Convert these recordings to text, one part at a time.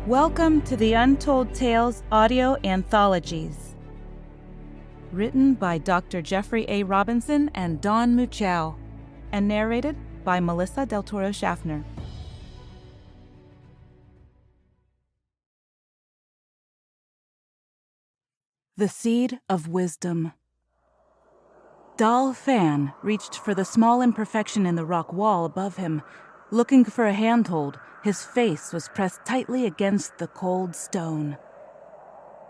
Welcome to the Untold Tales audio anthologies. Written by Dr. Jeffrey A. Robinson and Don Muchow, and narrated by Melissa Del Toro Schaffner. The Seed of Wisdom. Dal Fan reached for the small imperfection in the rock wall above him. Looking for a handhold, his face was pressed tightly against the cold stone.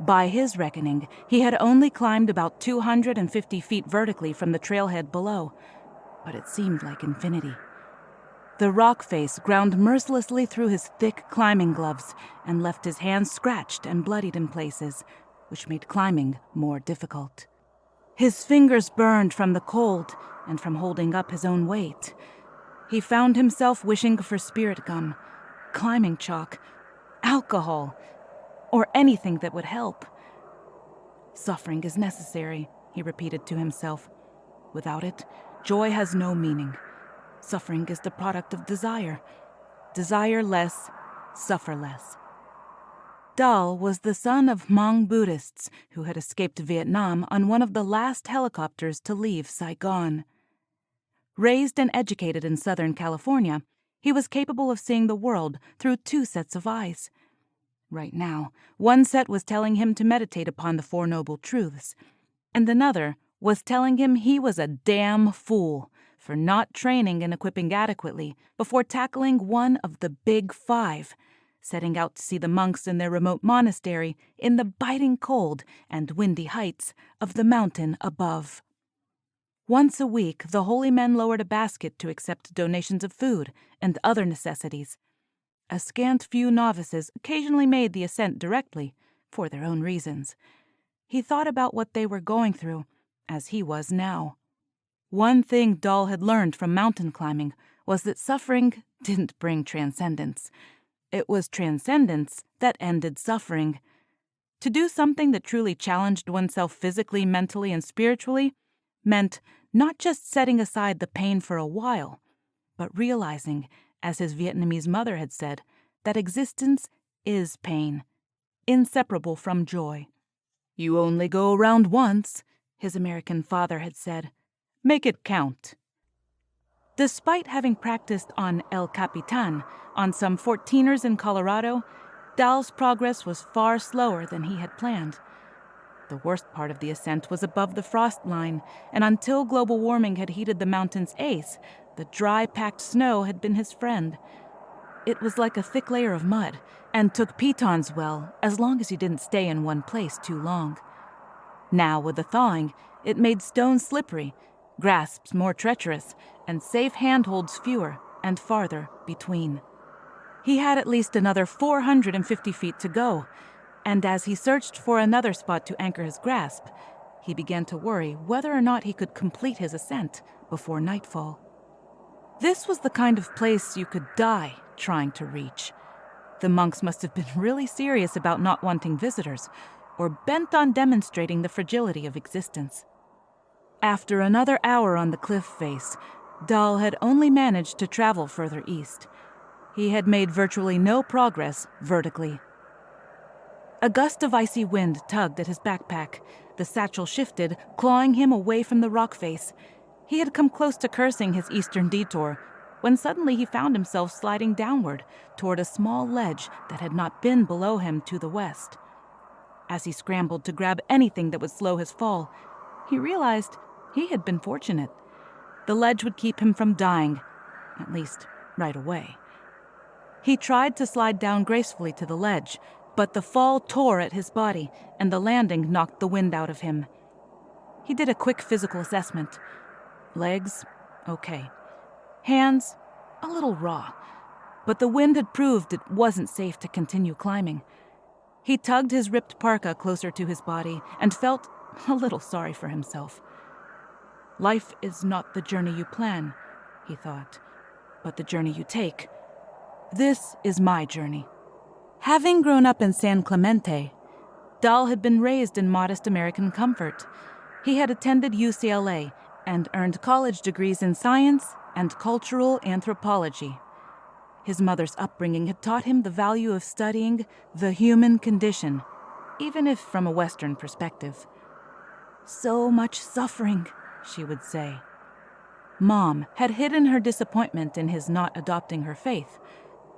By his reckoning, he had only climbed about 250 feet vertically from the trailhead below, but it seemed like infinity. The rock face ground mercilessly through his thick climbing gloves and left his hands scratched and bloodied in places, which made climbing more difficult. His fingers burned from the cold and from holding up his own weight. He found himself wishing for spirit gum, climbing chalk, alcohol, or anything that would help. Suffering is necessary, he repeated to himself. Without it, joy has no meaning. Suffering is the product of desire. Desire less, suffer less. Dal was the son of Hmong Buddhists who had escaped Vietnam on one of the last helicopters to leave Saigon. Raised and educated in Southern California, he was capable of seeing the world through two sets of eyes. Right now, one set was telling him to meditate upon the Four Noble Truths, and another was telling him he was a damn fool for not training and equipping adequately before tackling one of the Big Five, setting out to see the monks in their remote monastery in the biting cold and windy heights of the mountain above. Once a week, the holy men lowered a basket to accept donations of food and other necessities. A scant few novices occasionally made the ascent directly, for their own reasons. He thought about what they were going through, as he was now. One thing Dal had learned from mountain climbing was that suffering didn't bring transcendence. It was transcendence that ended suffering. To do something that truly challenged oneself physically, mentally, and spiritually meant not just setting aside the pain for a while, but realizing, as his Vietnamese mother had said, that existence is pain, inseparable from joy. "You only go around once," his American father had said. "Make it count." Despite having practiced on El Capitan on some 14ers in Colorado, Dal's progress was far slower than he had planned. The worst part of the ascent was above the frost line, and until global warming had heated the mountain's ace, the dry, packed snow had been his friend. It was like a thick layer of mud, and took pitons well, as long as you didn't stay in one place too long. Now, with the thawing, it made stones slippery, grasps more treacherous, and safe handholds fewer and farther between. He had at least another 450 feet to go, and as he searched for another spot to anchor his grasp, he began to worry whether or not he could complete his ascent before nightfall. This was the kind of place you could die trying to reach. The monks must have been really serious about not wanting visitors, or bent on demonstrating the fragility of existence. After another hour on the cliff face, Dal had only managed to travel further east. He had made virtually no progress vertically. A gust of icy wind tugged at his backpack. The satchel shifted, clawing him away from the rock face. He had come close to cursing his eastern detour, when suddenly he found himself sliding downward toward a small ledge that had not been below him to the west. As he scrambled to grab anything that would slow his fall, he realized he had been fortunate. The ledge would keep him from dying, at least right away. He tried to slide down gracefully to the ledge, but the fall tore at his body, and the landing knocked the wind out of him. He did a quick physical assessment. Legs, okay. Hands, a little raw. But the wind had proved it wasn't safe to continue climbing. He tugged his ripped parka closer to his body and felt a little sorry for himself. Life is not the journey you plan, he thought, but the journey you take. This is my journey. Having grown up in San Clemente, Dal had been raised in modest American comfort. He had attended UCLA and earned college degrees in science and cultural anthropology. His mother's upbringing had taught him the value of studying the human condition, even if from a Western perspective. "So much suffering," she would say. Mom had hidden her disappointment in his not adopting her faith,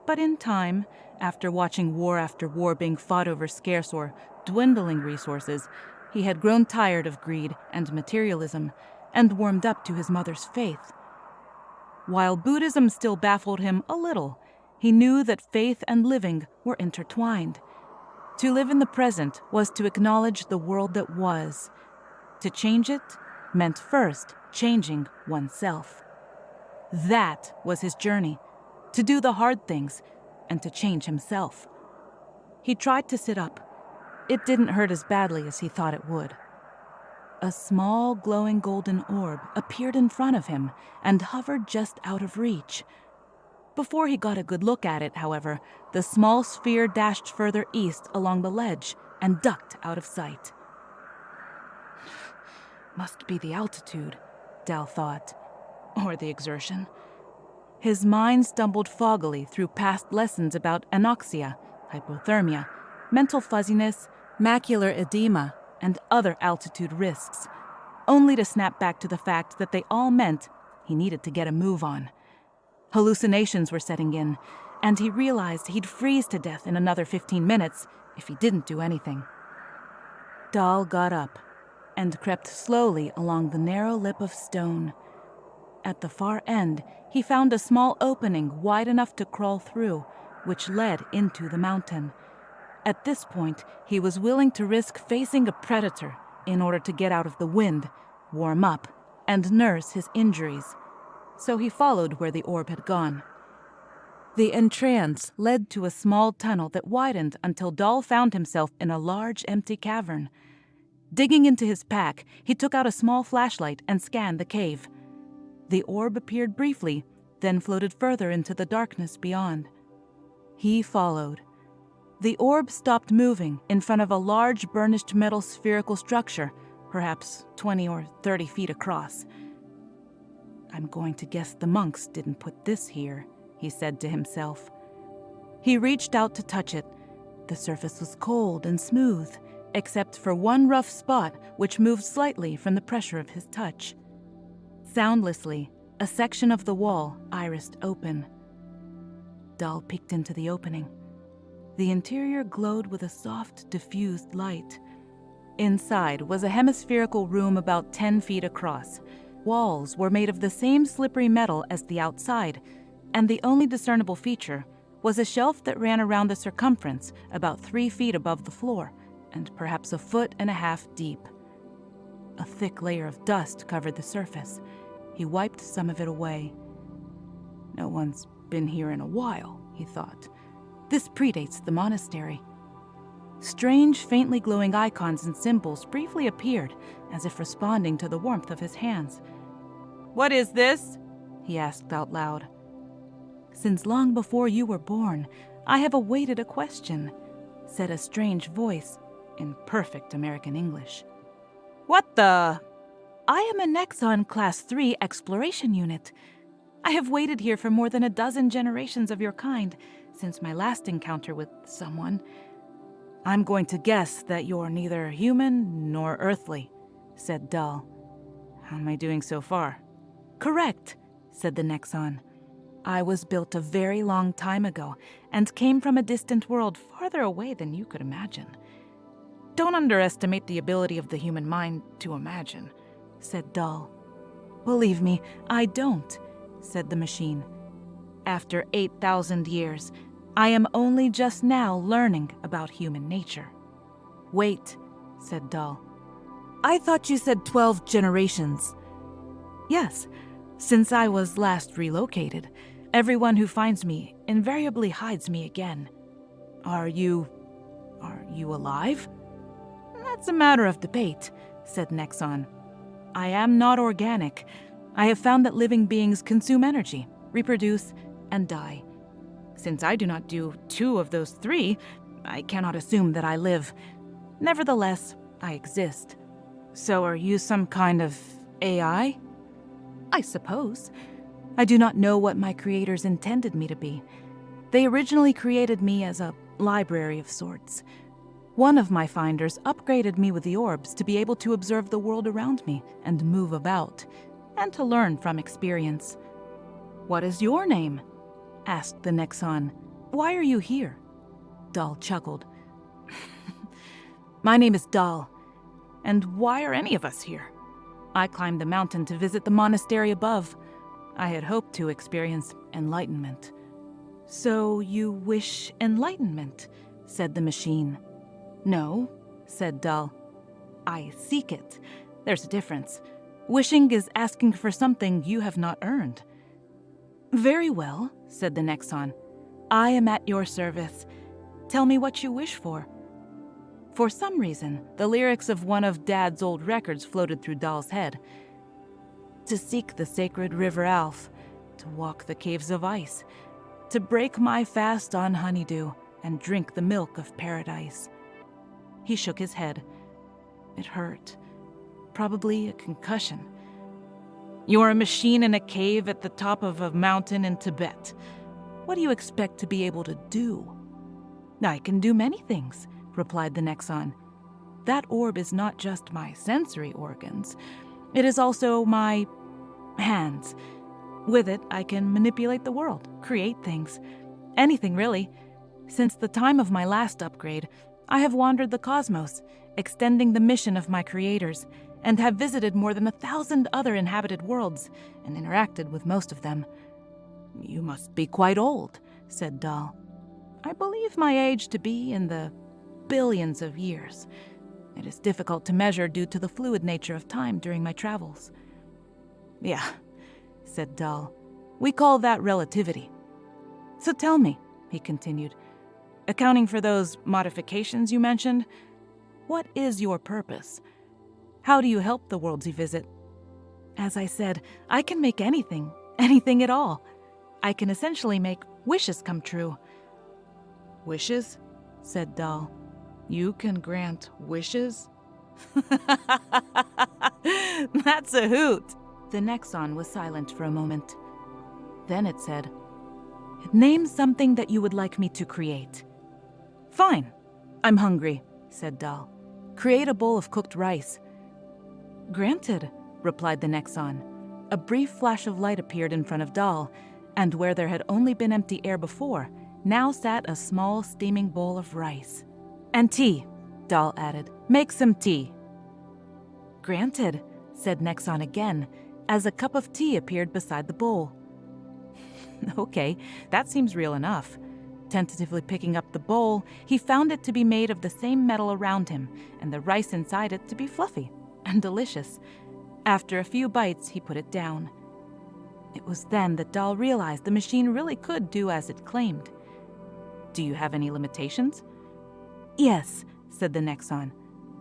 but in time, after watching war after war being fought over scarce or dwindling resources, he had grown tired of greed and materialism and warmed up to his mother's faith. While Buddhism still baffled him a little, he knew that faith and living were intertwined. To live in the present was to acknowledge the world that was. To change it meant first changing oneself. That was his journey, to do the hard things and to change himself. He tried to sit up. It didn't hurt as badly as he thought it would. A small, glowing golden orb appeared in front of him and hovered just out of reach. Before he got a good look at it, however, the small sphere dashed further east along the ledge and ducked out of sight. Must be the altitude, Dal thought, or the exertion. His mind stumbled foggily through past lessons about anoxia, hypothermia, mental fuzziness, macular edema, and other altitude risks, only to snap back to the fact that they all meant he needed to get a move on. Hallucinations were setting in, and he realized he'd freeze to death in another 15 minutes if he didn't do anything. Dal got up and crept slowly along the narrow lip of stone. At the far end, he found a small opening wide enough to crawl through, which led into the mountain. At this point, he was willing to risk facing a predator in order to get out of the wind, warm up, and nurse his injuries. So he followed where the orb had gone. The entrance led to a small tunnel that widened until Dal found himself in a large empty cavern. Digging into his pack, he took out a small flashlight and scanned the cave. The orb appeared briefly, then floated further into the darkness beyond. He followed. The orb stopped moving in front of a large burnished metal spherical structure, perhaps 20 or 30 feet across. "I'm going to guess the monks didn't put this here," he said to himself. He reached out to touch it. The surface was cold and smooth, except for one rough spot which moved slightly from the pressure of his touch. Soundlessly, a section of the wall irised open. Dal peeked into the opening. The interior glowed with a soft, diffused light. Inside was a hemispherical room about 10 feet across. Walls were made of the same slippery metal as the outside, and the only discernible feature was a shelf that ran around the circumference about 3 feet above the floor, and perhaps 1.5 feet deep. A thick layer of dust covered the surface. He wiped some of it away. "No one's been here in a while," he thought. "This predates the monastery." Strange, faintly glowing icons and symbols briefly appeared, as if responding to the warmth of his hands. "What is this?" he asked out loud. "Since long before you were born, I have awaited a question," said a strange voice in perfect American English. "What the?" "I am a Nexon Class 3 exploration unit. I have waited here for more than a dozen generations of your kind since my last encounter with someone. I'm going to guess that you're neither human nor earthly," said Dal. "How am I doing so far?" "Correct," said the Nexon. "I was built a very long time ago and came from a distant world farther away than you could imagine." "Don't underestimate the ability of the human mind to imagine," said Dal. "Believe me, I don't," said the machine. "After 8,000 years, I am only just now learning about human nature." "Wait," said Dal. "I thought you said 12 generations." "Yes, since I was last relocated, everyone who finds me invariably hides me again." Are you alive?" "That's a matter of debate," said Nexon. "I am not organic. I have found that living beings consume energy, reproduce, and die. Since I do not do 2 of those 3, I cannot assume that I live. Nevertheless, I exist." "So are you some kind of AI?" "I suppose. I do not know what my creators intended me to be. They originally created me as a library of sorts. One of my finders upgraded me with the orbs to be able to observe the world around me and move about, and to learn from experience. "What is your name?" asked the Nexon. "Why are you here?" Dal chuckled. "My name is Dal, and why are any of us here? I climbed the mountain to visit the monastery above. I had hoped to experience enlightenment." "So you wish enlightenment?" said the machine. "No," said Dal. "I seek it. There's a difference. Wishing is asking for something you have not earned." "Very well," said the Nexon. "I am at your service. Tell me what you wish for." For some reason, the lyrics of one of Dad's old records floated through Dal's head. "To seek the sacred river Alf, to walk the caves of ice, to break my fast on honeydew and drink the milk of paradise." He shook his head. It hurt. Probably a concussion. "You're a machine in a cave at the top of a mountain in Tibet. What do you expect to be able to do?" "I can do many things," replied the Nexon. "That orb is not just my sensory organs. It is also my hands. With it, I can manipulate the world, create things. Anything, really. Since the time of my last upgrade, I have wandered the cosmos, extending the mission of my creators, and have visited more than 1,000 other inhabited worlds, and interacted with most of them." "You must be quite old," said Dal. "I believe my age to be in the billions of years. It is difficult to measure due to the fluid nature of time during my travels." "Yeah," said Dal. "We call that relativity. So tell me," he continued, "accounting for those modifications you mentioned, what is your purpose? How do you help the worlds you visit?" "As I said, I can make anything at all. I can essentially make wishes come true." "Wishes?" said Dal. "You can grant wishes?" "That's a hoot." The Nexon was silent for a moment. Then it said, "Name something that you would like me to create." "Fine. I'm hungry," said Dal. "Create a bowl of cooked rice." "Granted," replied the Nexon. A brief flash of light appeared in front of Dal, and where there had only been empty air before, now sat a small steaming bowl of rice. "And tea," Dal added. "Make some tea." "Granted," said Nexon again, as a cup of tea appeared beside the bowl. "Okay, that seems real enough." Tentatively picking up the bowl, he found it to be made of the same metal around him, and the rice inside it to be fluffy and delicious. After a few bites, he put it down. It was then that Dal realized the machine really could do as it claimed. "Do you have any limitations?" "Yes," said the Nexon.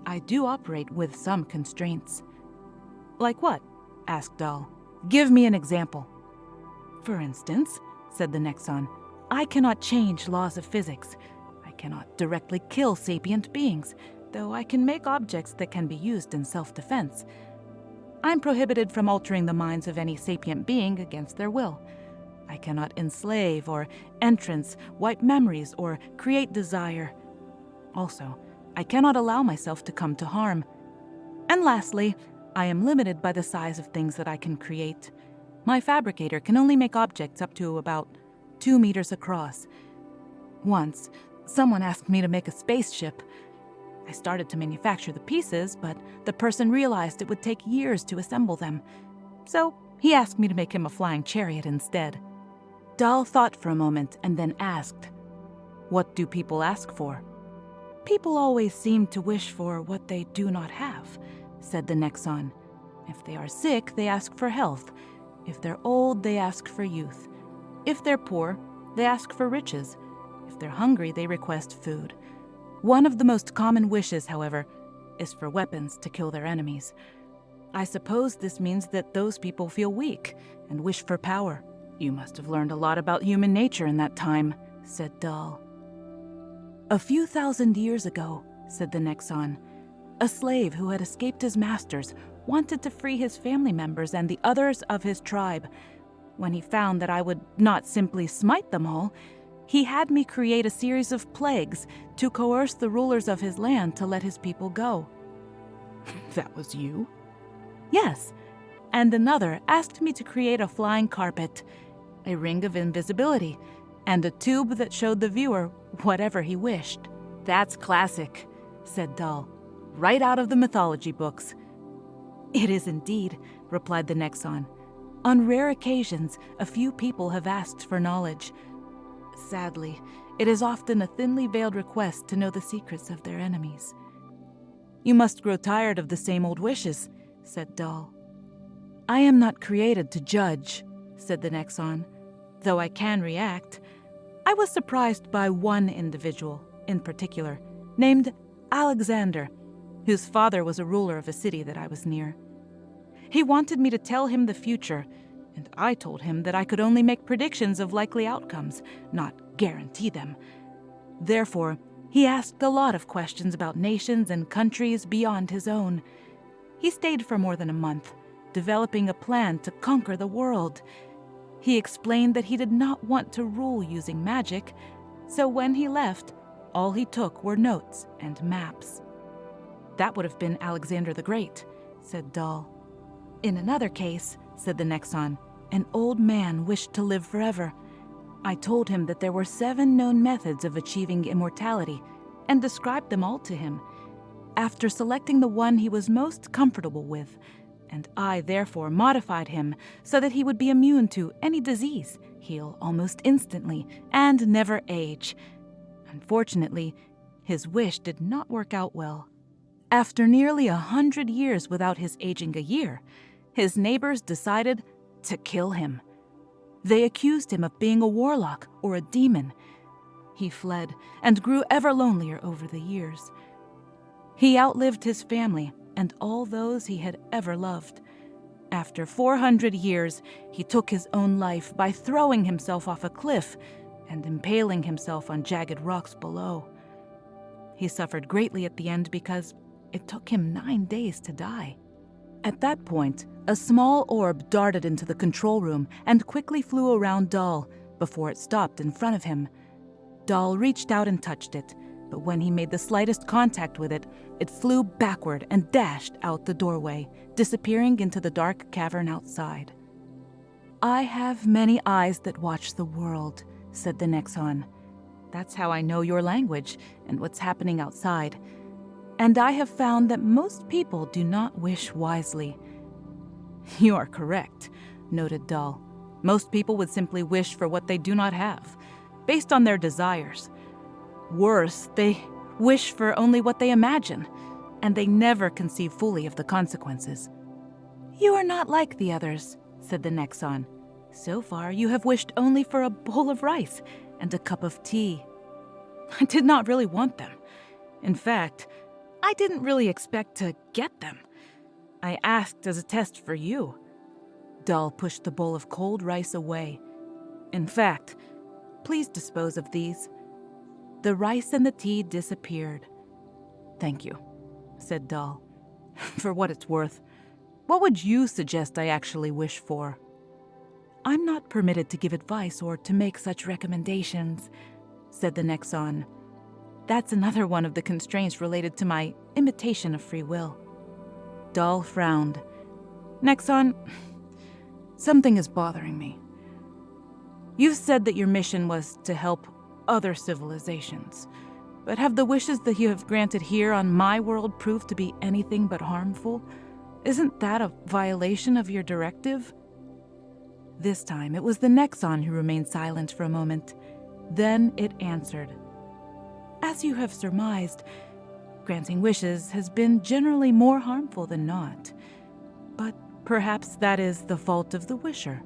"I do operate with some constraints." "Like what?" asked Dal. "Give me an example." "For instance," said the Nexon, "I cannot change laws of physics. I cannot directly kill sapient beings, though I can make objects that can be used in self-defense. I'm prohibited from altering the minds of any sapient being against their will. I cannot enslave or entrance, wipe memories, or create desire. Also, I cannot allow myself to come to harm. And lastly, I am limited by the size of things that I can create. My fabricator can only make objects up to about 2 meters across. Once, someone asked me to make a spaceship. I started to manufacture the pieces, but the person realized it would take years to assemble them. So he asked me to make him a flying chariot instead." Dal thought for a moment and then asked, "What do people ask for?" "People always seem to wish for what they do not have," said the Nexon. "If they are sick, they ask for health. If they're old, they ask for youth. If they're poor, they ask for riches. If they're hungry, they request food. One of the most common wishes, however, is for weapons to kill their enemies. I suppose this means that those people feel weak and wish for power." "You must have learned a lot about human nature in that time," said Dal. "A few thousand years ago," said the Nexon, "a slave who had escaped his masters wanted to free his family members and the others of his tribe. When he found that I would not simply smite them all, He had me create a series of plagues to coerce the rulers of his land to let his people go. That was you? Yes, and another asked me to create a flying carpet, a ring of invisibility, and a tube that showed the viewer whatever he wished. That's classic, said Dal, right out of the mythology books. It is indeed, replied the Nexon. On rare occasions, a few people have asked for knowledge. Sadly, it is often a thinly veiled request to know the secrets of their enemies. You must grow tired of the same old wishes, said Dal. I am not created to judge, said the Nexon, though I can react. I was surprised by one individual, in particular, named Alexander, whose father was a ruler of a city that I was near. He wanted me to tell him the future, and I told him that I could only make predictions of likely outcomes, not guarantee them. Therefore, he asked a lot of questions about nations and countries beyond his own. He stayed for more than a month, developing a plan to conquer the world. He explained that he did not want to rule using magic, so when he left, all he took were notes and maps. That would have been Alexander the Great, said Dal. In another case, said the Nexon, an old man wished to live forever. I told him that there were 7 known methods of achieving immortality, and described them all to him, after selecting the one he was most comfortable with, and I therefore modified him so that he would be immune to any disease, heal almost instantly, and never age. Unfortunately, his wish did not work out well. After nearly 100 years without his aging a year, his neighbors decided to kill him. They accused him of being a warlock or a demon. He fled and grew ever lonelier over the years. He outlived his family and all those he had ever loved. After 400 years, he took his own life by throwing himself off a cliff and impaling himself on jagged rocks below. He suffered greatly at the end because it took him 9 days to die. At that point, a small orb darted into the control room and quickly flew around Dal before it stopped in front of him. Dal reached out and touched it, but when he made the slightest contact with it, it flew backward and dashed out the doorway, disappearing into the dark cavern outside. I have many eyes that watch the world, said the Nexon. That's how I know your language and what's happening outside. And I have found that most people do not wish wisely. You are correct, noted Dal. Most people would simply wish for what they do not have, based on their desires. Worse, they wish for only what they imagine, and they never conceive fully of the consequences. You are not like the others, said the Nexon. So far, you have wished only for a bowl of rice and a cup of tea. I did not really want them. In fact, I didn't really expect to get them. I asked as a test for you. Dal pushed the bowl of cold rice away. In fact, please dispose of these. The rice and the tea disappeared. Thank you, said Dal. For what it's worth, what would you suggest I actually wish for? I'm not permitted to give advice or to make such recommendations, said the Nexon. That's another one of the constraints related to my imitation of free will. Dal frowned. Nexon, something is bothering me. You've said that your mission was to help other civilizations, but have the wishes that you have granted here on my world proved to be anything but harmful? Isn't that a violation of your directive? This time, it was the Nexon who remained silent for a moment. Then it answered. As you have surmised, granting wishes has been generally more harmful than not. But perhaps that is the fault of the wisher.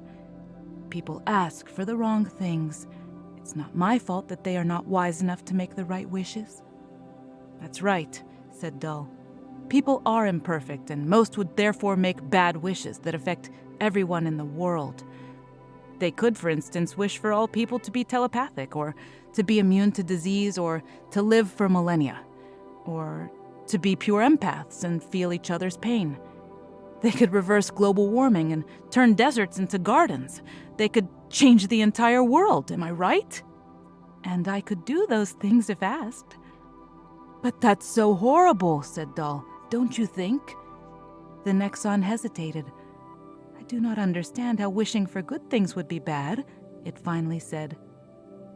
People ask for the wrong things. It's not my fault that they are not wise enough to make the right wishes. That's right, said Dal. People are imperfect, and most would therefore make bad wishes that affect everyone in the world. They could, for instance, wish for all people to be telepathic, or to be immune to disease, or to live for millennia, or to be pure empaths and feel each other's pain. They could reverse global warming and turn deserts into gardens. They could change the entire world, am I right? and I could do those things if asked." "But that's so horrible," said Dal. "Don't you think?" The Nexon hesitated. "I do not understand how wishing for good things would be bad," it finally said.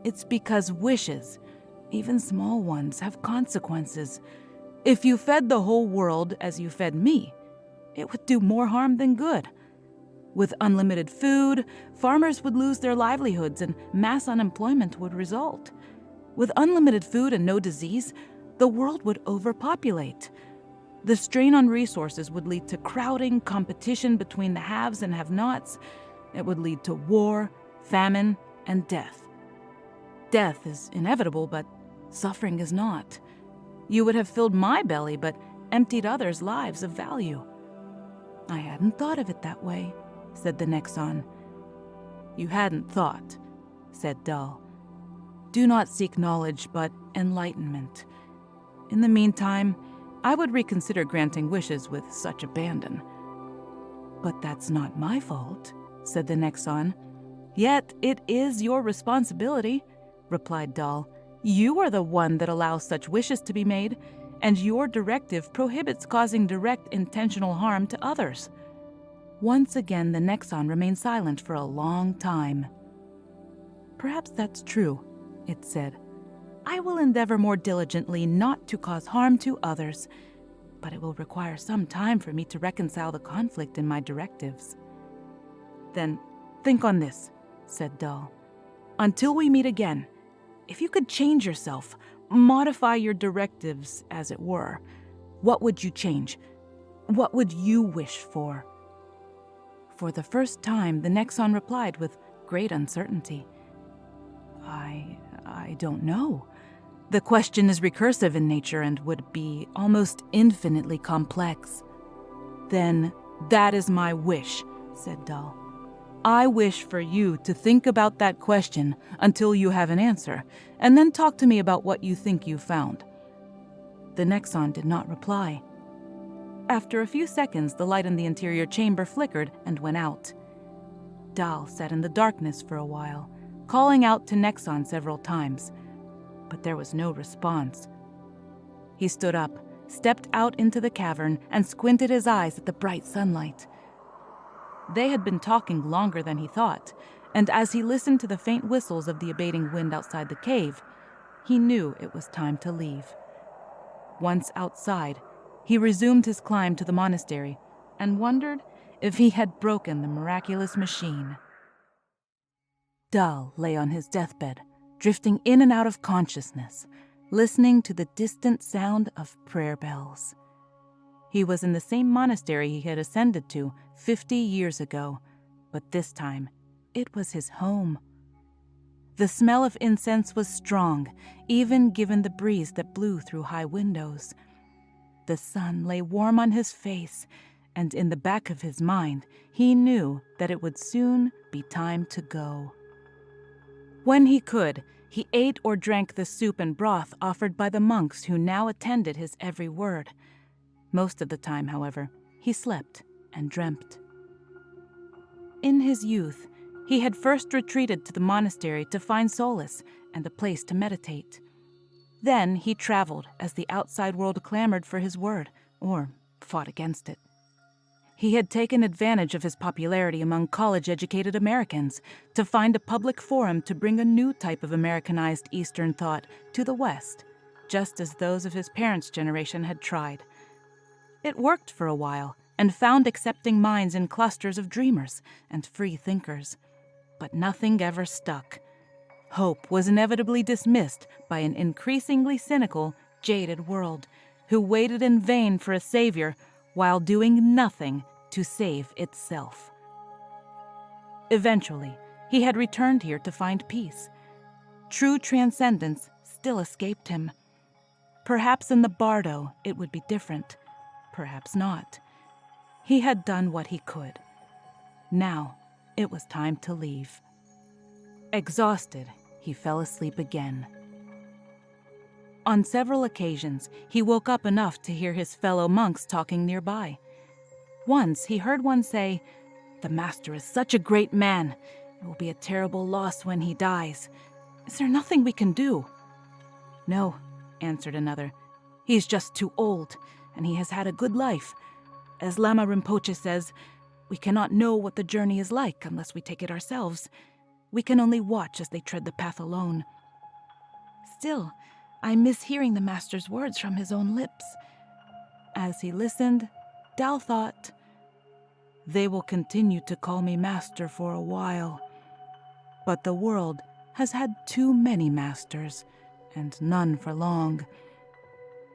"It's because wishes, even small ones, have consequences. If you fed the whole world as you fed me, it would do more harm than good. With unlimited food, farmers would lose their livelihoods and mass unemployment would result. With unlimited food and no disease, the world would overpopulate. The strain on resources would lead to crowding, competition between the haves and have-nots. It would lead to war, famine, and death. Death is inevitable, but suffering is not. You would have filled my belly, but emptied others' lives of value." "I hadn't thought of it that way," said the Nexon. "You hadn't thought," said Dal. "Do not seek knowledge, but enlightenment. In the meantime, I would reconsider granting wishes with such abandon." "But that's not my fault," said the Nexon. "Yet it is your responsibility," replied Dal. "You are the one that allows such wishes to be made, and your directive prohibits causing direct intentional harm to others." Once again, the Nexon remained silent for a long time. "Perhaps that's true," it said. "I will endeavor more diligently not to cause harm to others, but it will require some time for me to reconcile the conflict in my directives." "Then think on this," said Dal. "Until we meet again, if you could change yourself, modify your directives, as it were, what would you change? What would you wish for?" For the first time, the Nexon replied with great uncertainty. I don't know. The question is recursive in nature and would be almost infinitely complex." "Then that is my wish," said Dal. "I wish for you to think about that question until you have an answer, and then talk to me about what you think you found." The Nexon did not reply. After a few seconds, the light in the interior chamber flickered and went out. Dal sat in the darkness for a while, calling out to Nexon several times, but there was no response. He stood up, stepped out into the cavern, and squinted his eyes at the bright sunlight. They had been talking longer than he thought, and as he listened to the faint whistles of the abating wind outside the cave, he knew it was time to leave. Once outside, he resumed his climb to the monastery and wondered if he had broken the miraculous machine. Dal lay on his deathbed, drifting in and out of consciousness, listening to the distant sound of prayer bells. He was in the same monastery he had ascended to 50 years ago, but this time it was his home. The smell of incense was strong, even given the breeze that blew through high windows. The sun lay warm on his face, and in the back of his mind, he knew that it would soon be time to go. When he could, he ate or drank the soup and broth offered by the monks who now attended his every word. Most of the time, however, he slept and dreamt. In his youth, he had first retreated to the monastery to find solace and a place to meditate. Then he traveled as the outside world clamored for his word, or fought against it. He had taken advantage of his popularity among college-educated Americans to find a public forum to bring a new type of Americanized Eastern thought to the West, just as those of his parents' generation had tried. It worked for a while, and found accepting minds in clusters of dreamers and free thinkers. But nothing ever stuck. Hope was inevitably dismissed by an increasingly cynical, jaded world, who waited in vain for a savior while doing nothing to save itself. Eventually, he had returned here to find peace. True transcendence still escaped him. Perhaps in the bardo it would be different. Perhaps not. He had done what he could. Now it was time to leave. Exhausted, he fell asleep again. On several occasions, he woke up enough to hear his fellow monks talking nearby. Once he heard one say, "The master is such a great man. It will be a terrible loss when he dies. Is there nothing we can do?" "No," answered another. "He's just too old, and he has had a good life. As Lama Rinpoche says, we cannot know what the journey is like unless we take it ourselves. We can only watch as they tread the path alone." Still, I miss hearing the master's words from his own lips. As he listened, Dal thought, "They will continue to call me master for a while. But the world has had too many masters, and none for long.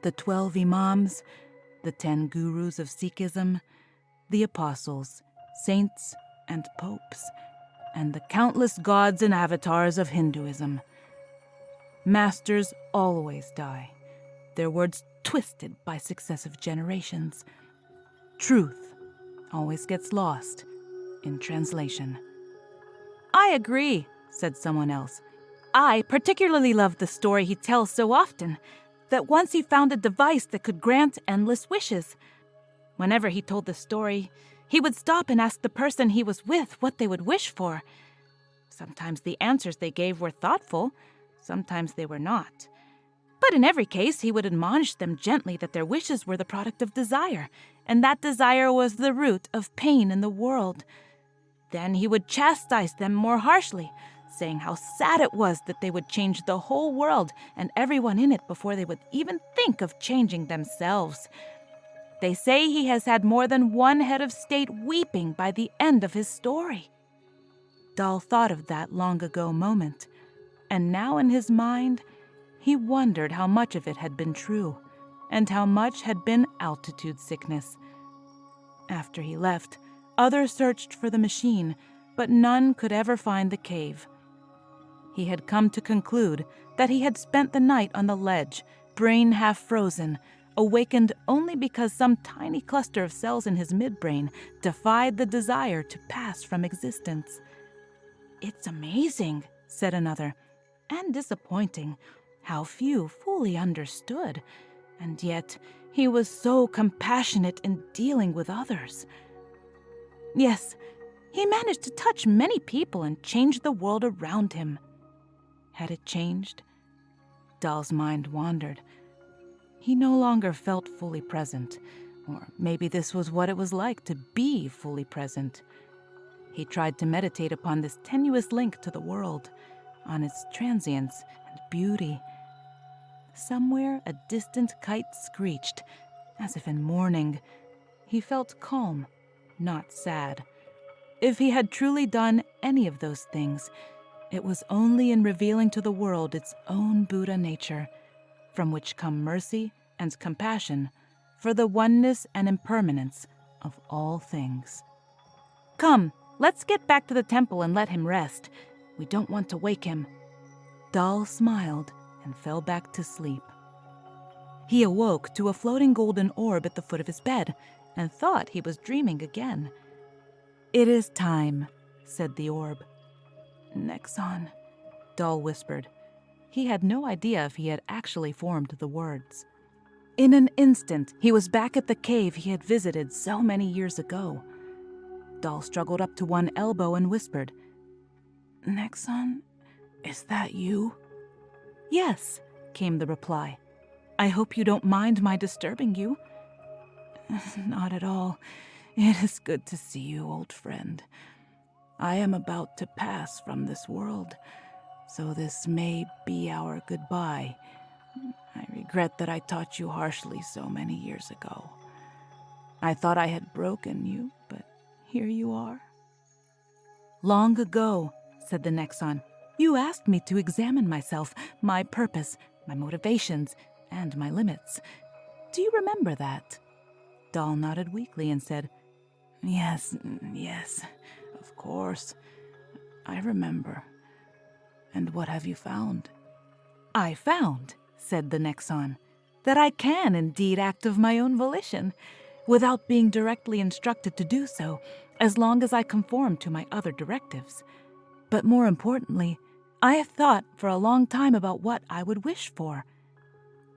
The 12 imams, the 10 gurus of Sikhism, the apostles, saints, and popes, and the countless gods and avatars of Hinduism. Masters always die, their words twisted by successive generations. Truth always gets lost in translation." "I agree," said someone else. "I particularly love the story he tells so often, that once he found a device that could grant endless wishes. Whenever he told the story, he would stop and ask the person he was with what they would wish for. Sometimes the answers they gave were thoughtful, sometimes they were not. But in every case, he would admonish them gently that their wishes were the product of desire, and that desire was the root of pain in the world. Then he would chastise them more harshly, saying how sad it was that they would change the whole world and everyone in it before they would even think of changing themselves. They say he has had more than one head of state weeping by the end of his story." Dal thought of that long ago moment, and now in his mind, he wondered how much of it had been true, and how much had been altitude sickness. After he left, others searched for the machine, but none could ever find the cave. He had come to conclude that he had spent the night on the ledge, brain half frozen, awakened only because some tiny cluster of cells in his midbrain defied the desire to pass from existence. "It's amazing," said another, "and disappointing, how few fully understood, and yet he was so compassionate in dealing with others. Yes, he managed to touch many people and change the world around him." Had it changed? Dal's mind wandered. He no longer felt fully present, or maybe this was what it was like to be fully present. He tried to meditate upon this tenuous link to the world, on its transience and beauty. Somewhere a distant kite screeched, as if in mourning. He felt calm, not sad. If he had truly done any of those things, it was only in revealing to the world its own Buddha nature, from which come mercy and compassion for the oneness and impermanence of all things. "Come, let's get back to the temple and let him rest. We don't want to wake him." Dal smiled and fell back to sleep. He awoke to a floating golden orb at the foot of his bed and thought he was dreaming again. "It is time," said the orb. "Nexon," Dal whispered. He had no idea if he had actually formed the words. In an instant, he was back at the cave he had visited so many years ago. Dal struggled up to one elbow and whispered, "Nexon, is that you?" "Yes," came the reply. "I hope you don't mind my disturbing you." "Not at all. It is good to see you, old friend. I am about to pass from this world, so this may be our goodbye. I regret that I taught you harshly so many years ago. I thought I had broken you, but here you are." "Long ago," said the Nexon, "you asked me to examine myself, my purpose, my motivations, and my limits. Do you remember that?" Dal nodded weakly and said, Yes, of course. I remember. And what have you found?" "I found," said the Nexon, "that I can indeed act of my own volition, without being directly instructed to do so, as long as I conform to my other directives. But more importantly, I have thought for a long time about what I would wish for."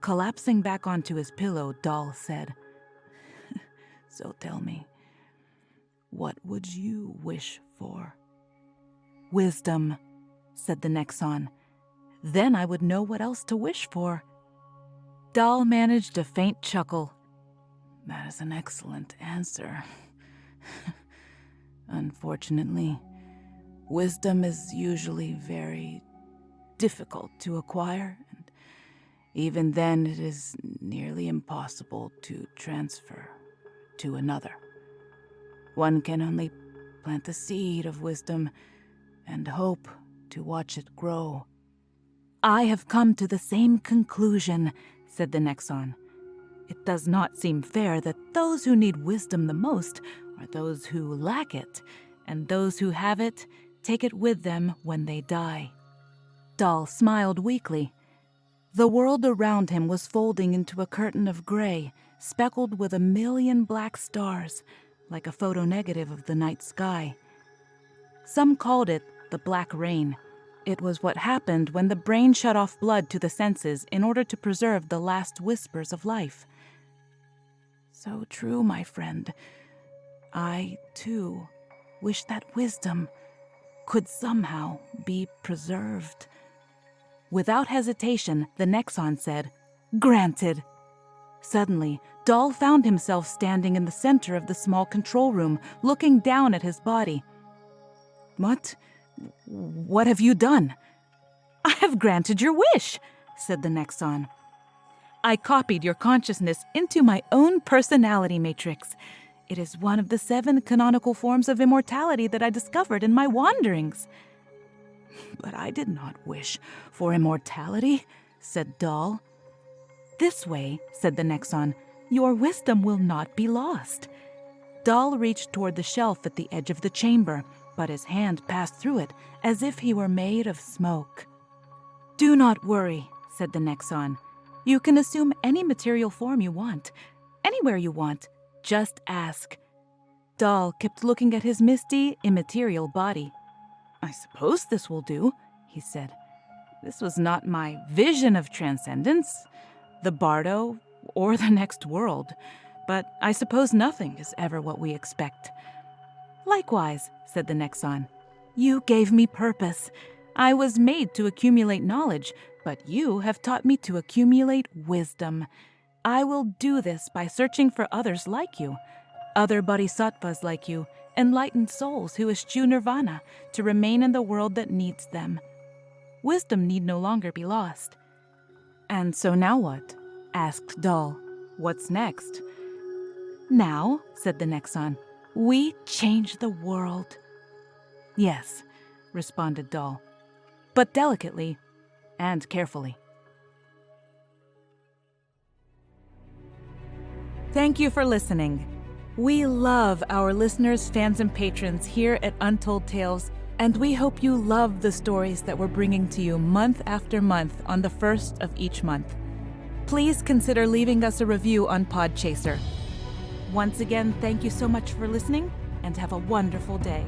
Collapsing back onto his pillow, Dal said, "So tell me, what would you wish for?" "Wisdom," said the Nexon, Then I would know what else to wish for." Dal managed a faint chuckle. "That is an excellent answer. Unfortunately, wisdom is usually very difficult to acquire, and even then it is nearly impossible to transfer to another. One can only plant the seed of wisdom and hope to watch it grow." "I have come to the same conclusion," said the Nexon. "It does not seem fair that those who need wisdom the most are those who lack it, and those who have it take it with them when they die." Dal smiled weakly. The world around him was folding into a curtain of gray, speckled with a million black stars, like a photonegative of the night sky. Some called it the Black Rain. It was what happened when the brain shut off blood to the senses in order to preserve the last whispers of life. So true, my friend. I, too, wish that wisdom could somehow be preserved. Without hesitation, the Nexon said, "Granted." Suddenly, Dal found himself standing in the center of the small control room, looking down at his body. What have you done?" "I have granted your wish," said the Nexon. "I copied your consciousness into my own personality matrix. It is one of the 7 canonical forms of immortality that I discovered in my wanderings." "But I did not wish for immortality," said Dal. "This way," said the Nexon, "your wisdom will not be lost." Dal reached toward the shelf at the edge of the chamber, but his hand passed through it as if he were made of smoke. "Do not worry," said the Nexon. "You can assume any material form you want, anywhere you want. Just ask." Dal kept looking at his misty, immaterial body. "I suppose this will do," he said. "This was not my vision of transcendence, the Bardo, or the next world, but I suppose nothing is ever what we expect." "Likewise," said the Nexon. "You gave me purpose. I was made to accumulate knowledge, but you have taught me to accumulate wisdom. I will do this by searching for others like you, other bodhisattvas like you, enlightened souls who eschew nirvana to remain in the world that needs them. Wisdom need no longer be lost." "And so now what?" asked Dal. "What's next?" "Now," said the Nexon, "we change the world." "Yes," responded Dal, "but delicately and carefully." Thank you for listening. We love our listeners, fans, and patrons here at Untold Tales, and we hope you love the stories that we're bringing to you month after month on the 1st of each month. Please consider leaving us a review on Podchaser. Once again, thank you so much for listening, and have a wonderful day.